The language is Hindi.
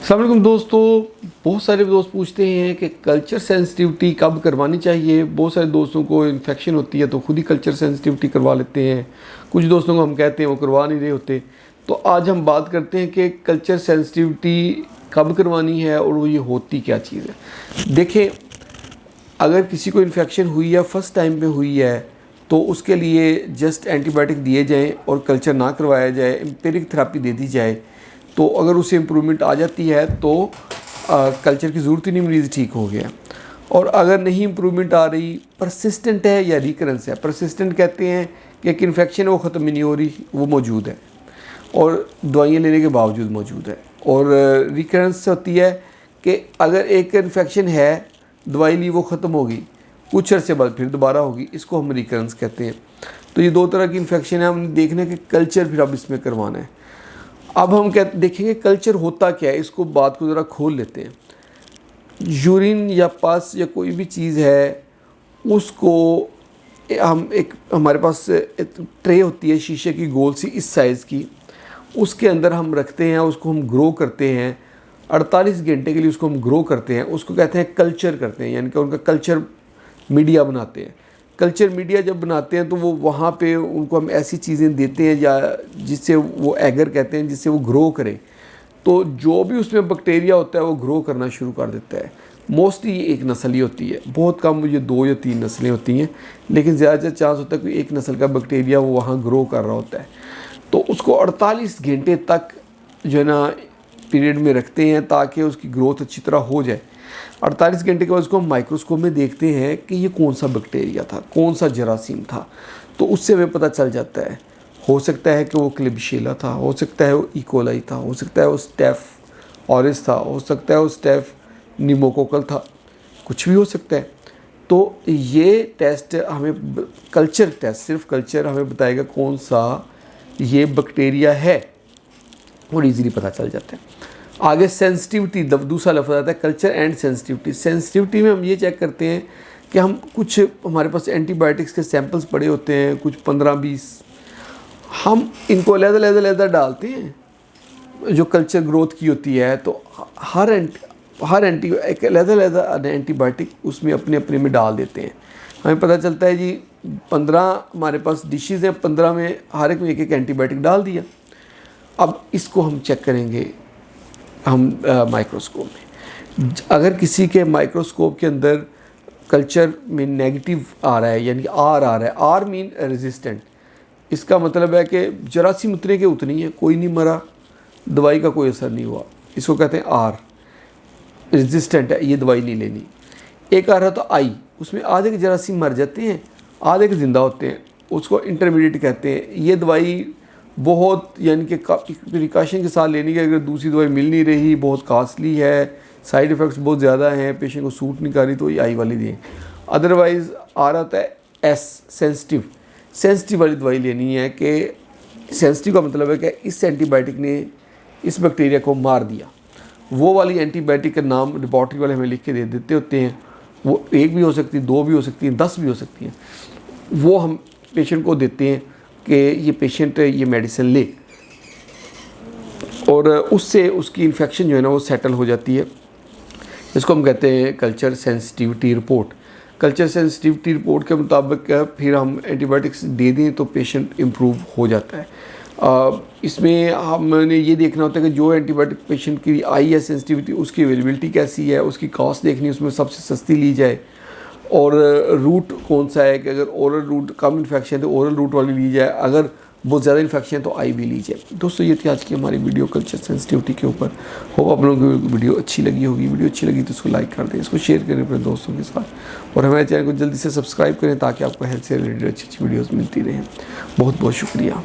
अस्सलाम वालेकुम दोस्तों। बहुत सारे दोस्त पूछते हैं कि कल्चर सेंसिटिविटी कब करवानी चाहिए। बहुत सारे दोस्तों को इन्फेक्शन होती है तो खुद ही कल्चर सेंसिटिविटी करवा लेते हैं। कुछ दोस्तों को हम कहते हैं वो करवा नहीं रहे होते। तो आज हम बात करते हैं कि कल्चर सेंसिटिविटी कब करवानी है और वो ये होती क्या चीज़ है। देखें, अगर किसी को इन्फेक्शन हुई है, फर्स्ट टाइम पे हुई है, तो उसके लिए जस्ट एंटीबायोटिक दिए जाएँ और कल्चर ना करवाया जाए, एम्पिरिक थेरेपी दे दी जाए। तो अगर उसे इम्प्रूवमेंट आ जाती है तो कल्चर की ज़रूरत ही नहीं, मरीज़ ठीक हो गया। और अगर नहीं इम्प्रूवमेंट आ रही, परसिस्टेंट है या रिकरेंस है। परसिस्टेंट कहते हैं कि एक इन्फेक्शन है वो ख़त्म ही नहीं हो रही, वो मौजूद है और दवाइयाँ लेने के बावजूद मौजूद है। और रिकरेंस होती है कि अगर एक इन्फेक्शन है, दवाई ली, वो ख़त्म होगी, कुछ अर्से बाद फिर दोबारा होगी, इसको हम रिकरेंस कहते हैं। तो ये दो तरह की इन्फेक्शन है। हम देखने के कल्चर फिर अब इसमें करवाना है। अब हम देखेंगे कल्चर होता क्या है, इसको बात को ज़रा खोल लेते हैं। यूरिन या पस या कोई भी चीज़ है, उसको हम हमारे पास ट्रे होती है शीशे की, गोल सी इस साइज़ की, उसके अंदर हम रखते हैं, उसको हम ग्रो करते हैं 48 घंटे के लिए, उसको हम ग्रो करते हैं, उसको कहते हैं कल्चर करते हैं, यानी कि उनका कल्चर मीडिया बनाते हैं। कल्चर मीडिया जब बनाते हैं तो वो वहाँ पे उनको हम ऐसी चीज़ें देते हैं या जिससे वो एगर कहते हैं, जिससे वो ग्रो करें। तो जो भी उसमें बैक्टीरिया होता है वो ग्रो करना शुरू कर देता है। मोस्टली ये एक नस्ल ही होती है, बहुत कम ये 2 या 3 नस्लें होती हैं, लेकिन ज़्यादा चांस होता है कि एक नस्ल का बैक्टीरिया वो वहाँ ग्रो कर रहा होता है। तो उसको 48 घंटे तक जो है ना पीरियड में रखते हैं ताकि उसकी ग्रोथ अच्छी तरह हो जाए। 48 घंटे के बाद उसको हम माइक्रोस्कोप में देखते हैं कि ये कौन सा बैक्टीरिया था, कौन सा जरासीम था। तो उससे हमें पता चल जाता है। हो सकता है कि वो क्लिबशिला था, हो सकता है वो इकोलाई था, हो सकता है वो स्टेफ ऑरिस था, हो सकता है वो स्टेफ निमोकोकल था, कुछ भी हो सकता है। तो ये टेस्ट हमें, कल्चर टेस्ट, सिर्फ कल्चर हमें बताएगा कौन सा ये बैक्टीरिया है और ईज़िली पता चल जाता है। आगे सेंसिटिविटी, दूसरा लफ्ज़ आता है कल्चर एंड सेंसिटिविटी। सेंसिटिविटी में हम ये चेक करते हैं कि हम कुछ, हमारे पास एंटीबायोटिक्स के सैंपल्स पड़े होते हैं, कुछ 15-20, हम इनको अलग-अलग डालते हैं जो कल्चर ग्रोथ की होती है। तो हर एक अलग एंटीबायोटिक उसमें अपने अपने में डाल देते हैं। हमें पता चलता है जी 15 हमारे पास डिशेज़ हैं, 15 में हर एक में एक एंटीबायोटिक डाल दिया। अब इसको हम चेक करेंगे हम माइक्रोस्कोप में। अगर किसी के माइक्रोस्कोप के अंदर कल्चर में नेगेटिव आ रहा है, यानी कि आर आ रहा है, आर मीन रेजिस्टेंट, इसका मतलब है कि जरासीम उतने के उतनी है, कोई नहीं मरा, दवाई का कोई असर नहीं हुआ, इसको कहते हैं आर, रेजिस्टेंट है, ये दवाई नहीं लेनी। एक आ रहा तो आई, उसमें आधे के जरासीम मर जाते हैं, आधे के ज़िंदा होते हैं, उसको इंटरमीडिएट कहते हैं। ये दवाई बहुत, यानी कि प्रिकॉशन के साथ लेनी है। अगर दूसरी दवाई मिल नहीं रही, बहुत कास्टली है, साइड इफ़ेक्ट्स बहुत ज़्यादा हैं, पेशेंट को सूट नहीं कर रही, तो ये आई वाली दें। अदरवाइज़ आ रहा था एस, सेंसिटिव वाली दवाई लेनी है। कि सेंसिटिव का मतलब है कि इस एंटीबायोटिक ने इस बैक्टीरिया को मार दिया। वो वाली एंटीबायोटिक का नाम लेबॉर्ट्री वाले हमें लिख के दे देते होते हैं। वो 1 भी हो सकती है, 2 भी हो सकती हैं, 10 भी हो सकती हैं। वो हम पेशेंट को देते हैं कि ये पेशेंट ये मेडिसिन ले, और उससे उसकी इन्फेक्शन जो है ना वो सेटल हो जाती है। इसको हम कहते हैं culture sensitivity report. Culture sensitivity report के मुताबिक फिर हम एंटीबायोटिक्स दे दें तो पेशेंट इम्प्रूव हो जाता है। इसमें हमने ये देखना होता है कि जो एंटीबायोटिक पेशेंट की आई है सेंसिटिविटी, उसकी अवेलेबिलिटी कैसी है, उसकी कॉस्ट देखनी, उसमें सबसे सस्ती ली जाए, और रूट कौन सा है कि अगर ओरल रूट कम इन्फेक्शन है तो ओरल रूट वाली ली जाए, अगर बहुत ज़्यादा इन्फेक्शन है तो आई भी ली जाए। दोस्तों, ये थी आज की हमारी वीडियो कल्चर सेंसिटिविटी के ऊपर। होप आप लोगों को वीडियो अच्छी लगी होगी। वीडियो अच्छी लगी तो इसको लाइक कर दें, इसको शेयर करें अपने दोस्तों के साथ, और हमारे चैनल को जल्दी से सब्सक्राइब करें ताकि आपको हेल्थ से रिलेटेड अच्छी अच्छी वीडियोज़ मिलती रहें। बहुत बहुत शुक्रिया।